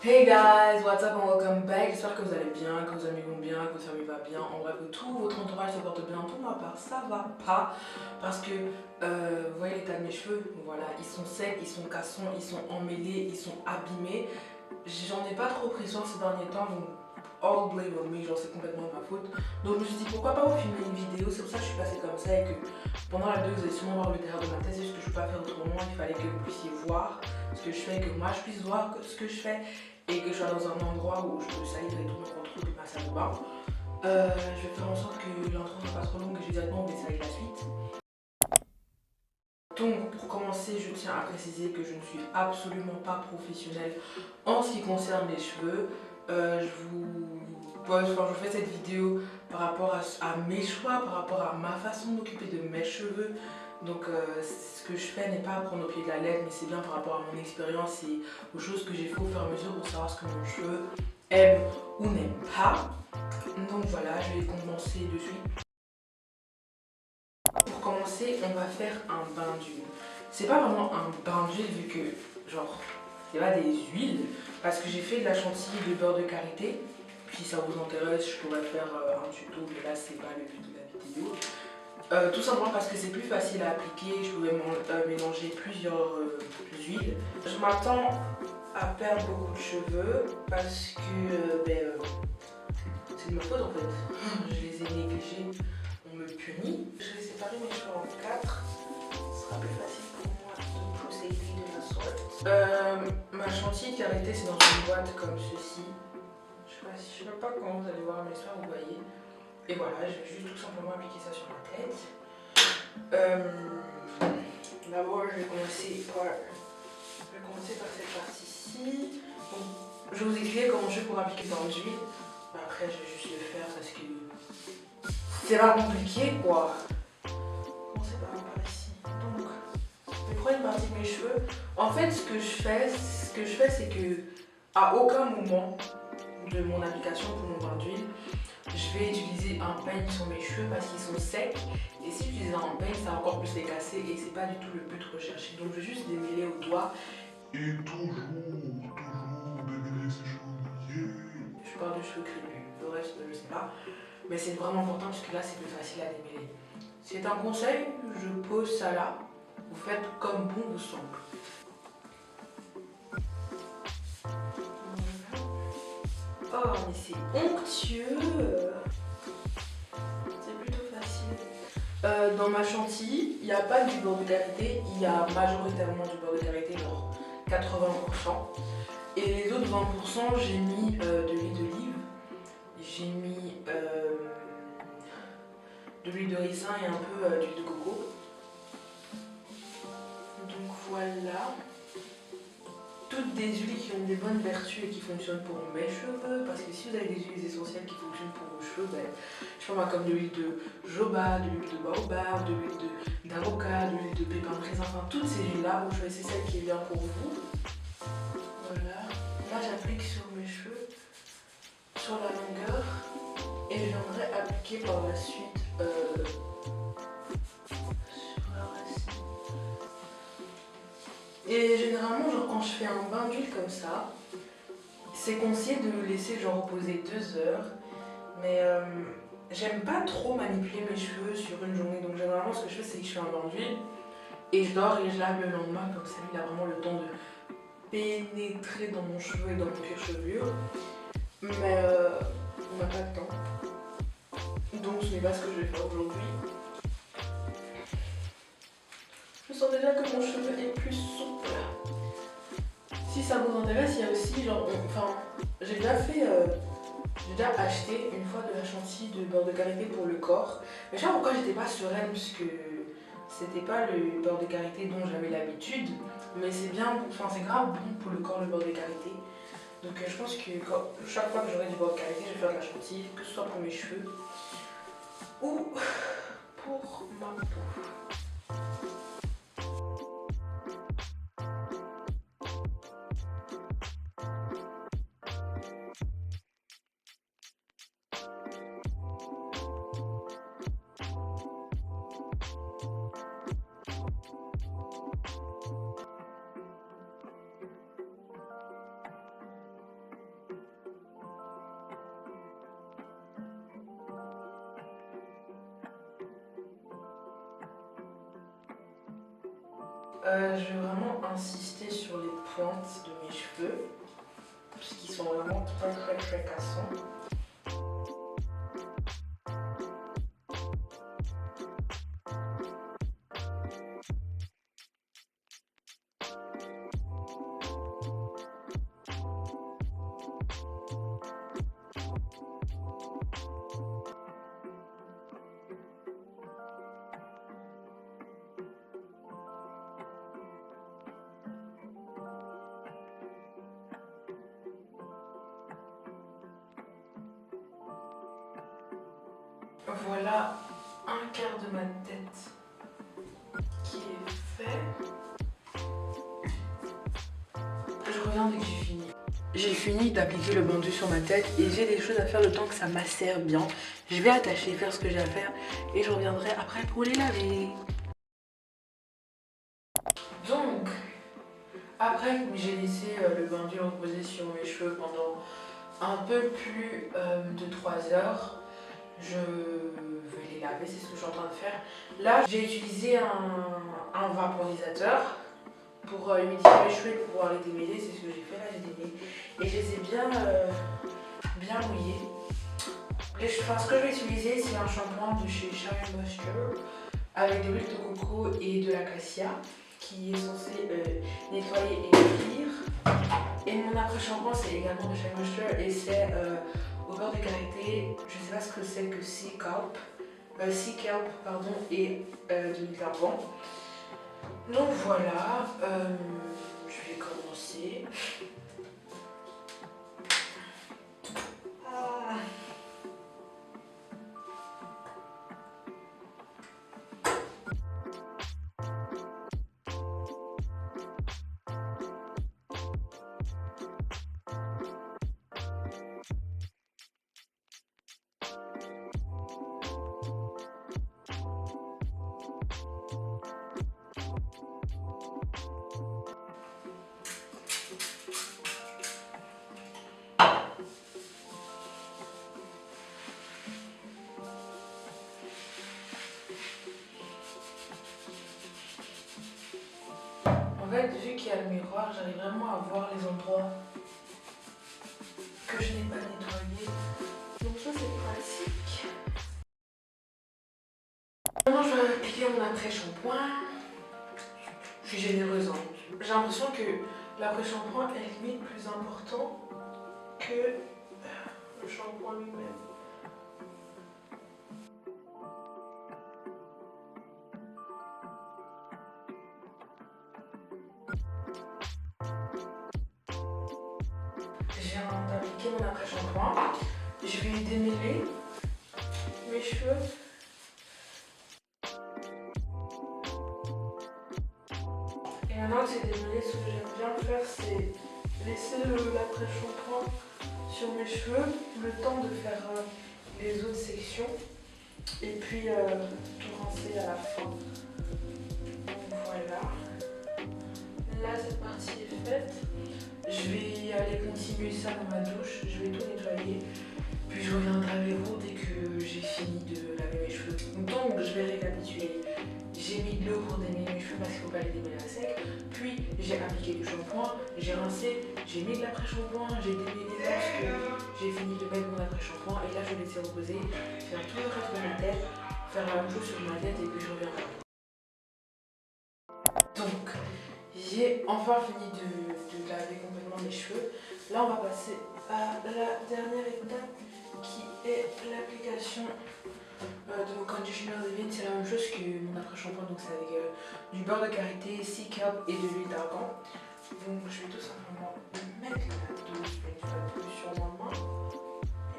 Hey guys, what's up and welcome back. J'espère que vous allez bien, que vos amis vont bien, que votre famille va bien, en bref que tout votre entourage se porte bien. Pour ma part, ça va pas parce que vous voyez l'état de mes cheveux, voilà, ils sont secs, ils sont cassants, ils sont emmêlés, ils sont abîmés. J'en ai pas trop pris soin ces derniers temps, donc all blame on me, genre c'est complètement de ma faute. Donc je me suis dit pourquoi pas vous filmer une vidéo, c'est pour ça que je suis passée comme ça et que pendant la vidéo vous allez sûrement voir le derrière de ma tête, c'est juste que je peux pas faire autrement, il fallait que vous puissiez voir ce que je fais, que moi je puisse voir ce que je fais et que je sois dans un endroit où je peux salir et tout, donc on trouve ma salle de bain. Je vais faire en sorte que l'intro soit pas trop longue et je vais directement vous laisser avec la suite. Donc pour commencer, je tiens à préciser que je ne suis absolument pas professionnelle en ce qui concerne les cheveux. Je fais cette vidéo par rapport à mes choix, par rapport à ma façon de m'occuper de mes cheveux. Donc ce que je fais n'est pas à prendre au pied de la lettre, mais c'est bien par rapport à mon expérience et aux choses que j'ai fait au fur et à mesure pour savoir ce que mon cheveu aime ou n'aime pas. Donc voilà, je vais commencer de suite. Pour commencer, on va faire un bain d'huile. C'est pas vraiment un bain d'huile vu que genre il y a des huiles parce que j'ai fait de la chantilly de beurre de karité. Si ça vous intéresse, je pourrais faire un tuto, mais là c'est pas le but de la vidéo. Tout simplement parce que c'est plus facile à appliquer, je pouvais mélanger plusieurs huiles. Je m'attends à perdre beaucoup de cheveux parce que c'est de ma faute en fait. Je les ai négligés, on me punit. Je vais séparer mes cheveux en 4, ce sera plus facile pour moi de procéder de la sorte. Ma chantilly de karité c'est dans une boîte comme ceci. Je sais même pas comment vous allez voir, mais j'espère que vous voyez. Et voilà, je vais juste tout simplement appliquer ça sur ma tête. D'abord, je vais commencer par cette partie-ci. Je vais vous expliquer comment je fais pour appliquer dans l'huile. Après, je vais juste le faire parce que c'est pas compliqué, quoi. Commencer par ici. Donc, je prends une partie de mes cheveux. En fait, ce que je fais, c'est que à aucun moment de mon application pour mon bain d'huile, je vais utiliser un peigne sur mes cheveux parce qu'ils sont secs. Et si j'utilise un peigne, ça va encore plus les casser et c'est pas du tout le but recherché. Donc je vais juste démêler au doigt. Et toujours démêler ses cheveux. Je parle de cheveux crépus, le reste je sais pas. Mais c'est vraiment important parce que là c'est plus facile à démêler. C'est un conseil, je pose ça là. Vous faites comme bon vous semble. Oh mais c'est onctueux. C'est plutôt facile. Dans ma chantilly, il n'y a pas du beurre de karité, il y a majoritairement du beurre de karité, genre 80%. Et les autres 20%, j'ai mis de l'huile d'olive, j'ai mis de l'huile de ricin et un peu d'huile de coco. Donc voilà. Toutes des huiles qui ont des bonnes vertus et qui fonctionnent pour mes cheveux. Parce que si vous avez des huiles essentielles qui fonctionnent pour vos cheveux, je sais pas comme de l'huile de jojoba, de l'huile de baobab, de l'huile d'avocat, de l'huile de pépin de raisin, enfin toutes ces huiles là, vous choisissez celle qui est bien pour vous. Voilà. Là j'applique sur mes cheveux, sur la longueur, et je viendrai appliquer par la suite sur la racine. Et généralement, genre quand je fais un bain d'huile comme ça, c'est conseillé de le laisser genre reposer 2 heures. Mais j'aime pas trop manipuler mes cheveux sur une journée. Donc généralement, ce que je fais, c'est que je fais un bain d'huile et je dors et je lave le lendemain. Comme ça, il a vraiment le temps de pénétrer dans mon cheveu et dans mon cuir chevelure. Mais on n'a pas de temps. Donc ce n'est pas ce que je vais faire aujourd'hui. Je sens déjà que mon cheveu est plus souple. Si ça vous intéresse, il y a aussi genre, j'ai déjà acheté une fois de la chantilly de beurre de karité pour le corps. Mais je sais pas pourquoi j'étais pas sereine puisque c'était pas le beurre de karité dont j'avais l'habitude. Mais c'est bien, c'est grave bon pour le corps le beurre de karité. Donc je pense que chaque fois que j'aurai du beurre de karité, je vais faire de la chantilly, que ce soit pour mes cheveux ou pour ma peau. Je vais vraiment insister sur les pointes de mes cheveux, parce qu'ils sont vraiment très cassants. Voilà un quart de ma tête qui est fait. Je reviens dès que j'ai fini. J'ai fini d'appliquer le bandeau sur ma tête et j'ai des choses à faire le temps que ça macère bien. Je vais attacher, faire ce que j'ai à faire et je reviendrai après pour les laver. Donc, après que j'ai laissé le bandeau reposer sur mes cheveux pendant un peu plus de 3 heures, je vais les laver, c'est ce que je suis en train de faire. Là, j'ai utilisé un vaporisateur pour humidifier mes cheveux et pouvoir les démêler. C'est ce que j'ai fait là, j'ai démêlé. Et je les ai bien mouillés. Ce que je vais utiliser, c'est un shampoing de chez Shine Moisture avec de l'huile de coco et de l'acacia qui est censé nettoyer et cuire. Et mon après-shampoing, c'est également de Shine Moisture et c'est au beurre de karité. Je ne sais pas ce que c'est que Sea Kelp pardon, et de l'huile d'argan. Donc voilà, je vais commencer. En fait, vu qu'il y a le miroir, j'arrive vraiment à voir les endroits que je n'ai pas nettoyés. Donc ça, c'est pratique. Maintenant, je vais appliquer mon après-shampoing. Je suis généreuse. J'ai l'impression que l'après-shampoing est limite plus important que le shampoing lui-même. Je viens d'appliquer mon après-shampoing. Je vais démêler mes cheveux. Et maintenant que c'est démêlé, ce que j'aime bien faire, c'est laisser l'après-shampoing sur mes cheveux, le temps de faire les autres sections et puis tout rincer à la fin. Donc voilà. Là, cette partie est faite. Je vais aller continuer ça dans ma douche, je vais tout nettoyer, puis je reviendrai avec vous dès que j'ai fini de laver mes cheveux. Donc je vais récapituler. J'ai mis de l'eau pour démêler mes cheveux parce qu'il ne faut pas les démêler à sec, puis j'ai appliqué du shampoing, j'ai rincé, j'ai mis de l'après-shampoing, j'ai démêlé lorsque j'ai fini de mettre mon après-shampoing et là je vais laisser reposer, faire tout le reste de ma tête, faire la même chose sur ma tête et puis je reviendrai. Donc, j'ai enfin fini de laver complètement mes cheveux. Là, on va passer à la dernière étape qui est l'application de mon conditioner Living. C'est la même chose que mon après-shampoing, donc c'est avec du beurre de karité, Sea Kelp et de l'huile d'argan. Donc, je vais tout simplement mettre la dose une fois de plus sur ma main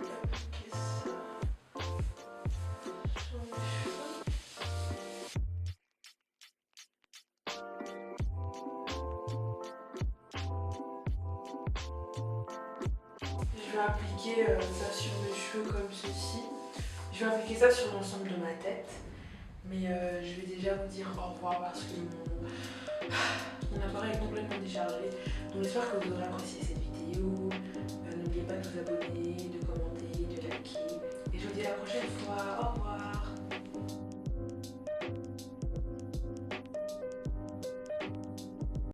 et appliquer ça sur mes cheveux. Je vais appliquer ça sur mes cheveux comme ceci. Je vais appliquer ça sur l'ensemble de ma tête. Mais je vais déjà vous dire au revoir parce que mon appareil est complètement déchargé. Donc j'espère que vous aurez apprécié cette vidéo.